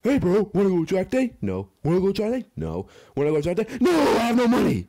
Hey bro, wanna go track day? No. Wanna go track day? No. Wanna go track day? No, I have no money!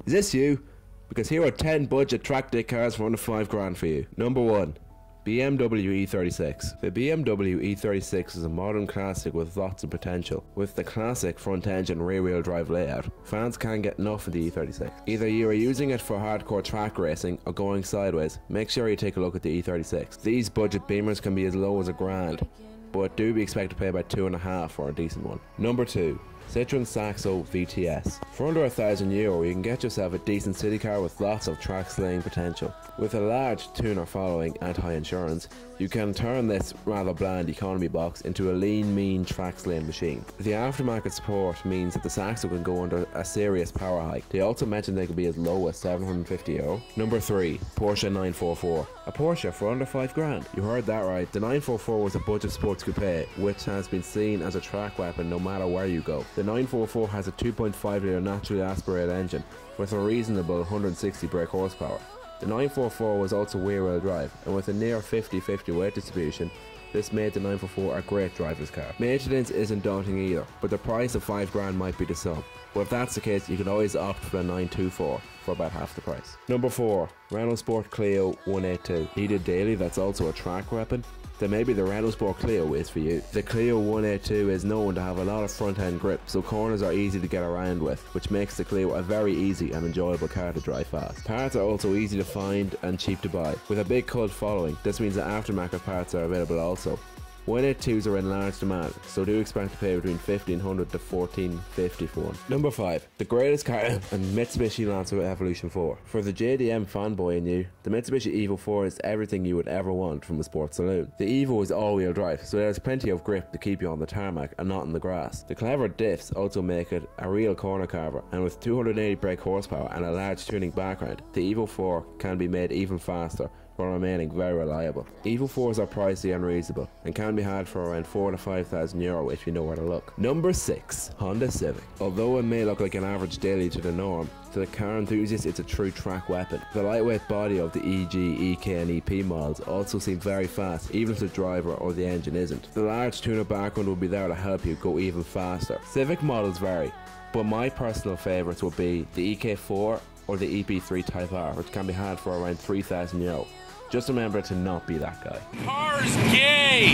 Is this you? Because here are 10 budget track day cars for under 5 grand for you. Number 1. BMW E36. The BMW E36 is a modern classic with lots of potential. With the classic front engine rear wheel drive layout, fans can't get enough of the E36. Either you are using it for hardcore track racing or going sideways, make sure you take a look at the E36. These budget beamers can be as low as £1,000, but do be expected to pay about €2.5 for a decent one. Number 2. Citroen Saxo VTS. For under €1,000 you can get yourself a decent city car with lots of track slaying potential. With a large tuner following and high insurance, you can turn this rather bland economy box into a lean, mean track slaying machine. The aftermarket support means that the Saxo can go under a serious power hike. They also mentioned they could be as low as €750. Number 3. Porsche 944. A Porsche for under 5 grand. You heard that right. The 944 was a budget sports coupe, which has been seen as a track weapon no matter where you go. The 944 has a 2.5 litre naturally aspirated engine with a reasonable 160 brake horsepower. The 944 was also rear wheel drive, and with a near 50-50 weight distribution, this made the 944 a great driver's car. Maintenance isn't daunting either, but the price of 5 grand might be the sum. But if that's the case, you can always opt for the 924 for about half the price. Number 4. Renaultsport Clio 182. Needed daily that's also a track weapon? Then maybe the Renaultsport Clio is for you. The Clio 182 is known to have a lot of front end grip, so corners are easy to get around with, which makes the Clio a very easy and enjoyable car to drive fast. Parts are also easy to find and cheap to buy. With a big cult following, this means that aftermarket parts are available also. 182s are in large demand, so do expect to pay between $1,500 to $1,450 for one. Number 5. The greatest car and Mitsubishi Lancer Evolution 4. For the JDM fanboy in you, the Mitsubishi Evo IV is everything you would ever want from a sports saloon. The Evo is all-wheel drive, so there's plenty of grip to keep you on the tarmac and not in the grass. The clever diffs also make it a real corner carver, and with 280 brake horsepower and a large tuning background, the Evo 4 can be made even faster, while remaining very reliable. Evo 4s are pricey and reasonable, and can be had for around €4,000 to €5,000 if you know where to look. Number 6. Honda Civic. Although it may look like an average daily to the norm, to the car enthusiast it's a true track weapon. The lightweight body of the EG, EK and EP models also seem very fast, even if the driver or the engine isn't. The large tuner background will be there to help you go even faster. Civic models vary, but my personal favourites will be the EK4 or the EP3 Type R, which can be had for around €3,000. Just remember to not be that guy. Car's gay!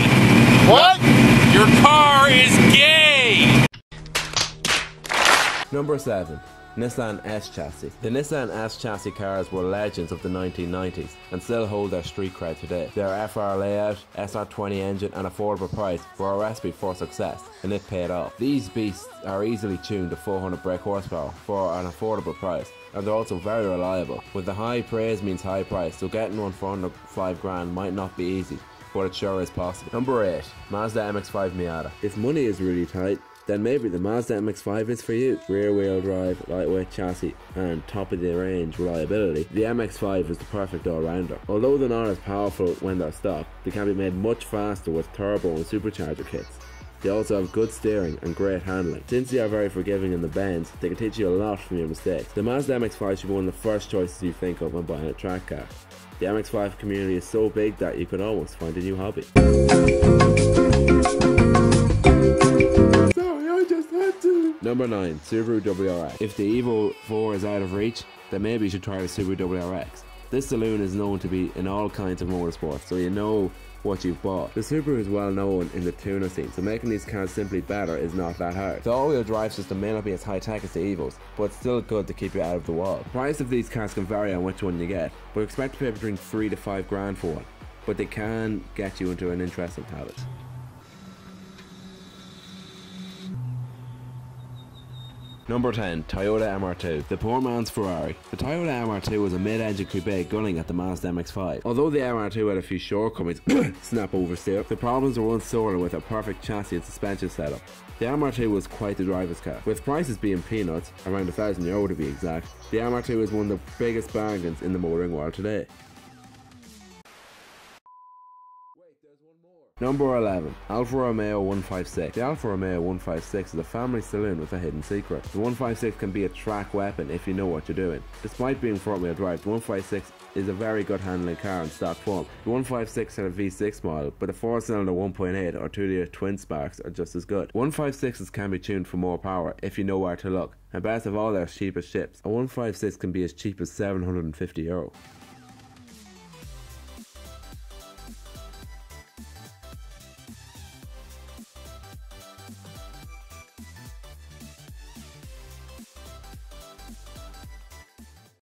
What? Your car is gay! Number 7. Nissan S chassis. The Nissan S chassis cars were legends of the 1990s and still hold their street cred today. Their FR layout, SR20 engine and affordable price were a recipe for success, and it paid off. These beasts are easily tuned to 400 brake horsepower for an affordable price, and they're also very reliable. With the high praise means high price, so getting one for under 5 grand might not be easy, but it sure is possible. Number 8. Mazda MX5 Miata. If money is really tight, then maybe the Mazda MX5 is for you. Rear wheel drive, lightweight chassis and top of the range reliability, the MX5 is the perfect all-rounder. Although they're not as powerful when they're stock, they can be made much faster with turbo and supercharger kits. They also have good steering and great handling. Since they are very forgiving in the bends, they can teach you a lot from your mistakes. The Mazda MX5 should be one of the first choices you think of when buying a track car. The MX5 community is so big that you could almost find a new hobby. Number 9. Subaru WRX. If the Evo IV is out of reach, then maybe you should try the Subaru WRX. This saloon is known to be in all kinds of motorsports, so you know what you've bought. The Subaru is well known in the tuner scene, so making these cars simply better is not that hard. The all-wheel drive system may not be as high-tech as the Evos, but it's still good to keep you out of the wall. The price of these cars can vary on which one you get, but expect to pay between 3 to 5 grand for one, but they can get you into an interesting habit. Number 10. Toyota MR2. The poor man's Ferrari. The Toyota MR2 was a mid-engine coupe gunning at the Mazda MX5. Although the MR2 had a few shortcomings, snap oversteer, the problems were unsorted with a perfect chassis and suspension setup. The MR2 was quite the driver's car. With prices being peanuts, around €1,000 to be exact, the MR2 is one of the biggest bargains in the motoring world today. Number 11. Alfa Romeo 156. The Alfa Romeo 156 is a family saloon with a hidden secret. The 156 can be a track weapon if you know what you're doing. Despite being front wheel drive, the 156 is a very good handling car in stock form. The 156 had a V6 model, but a 4-cylinder 1.8 or 2-litre twin sparks are just as good. 156s can be tuned for more power if you know where to look, and best of all, they're cheap as chips. A 156 can be as cheap as €750.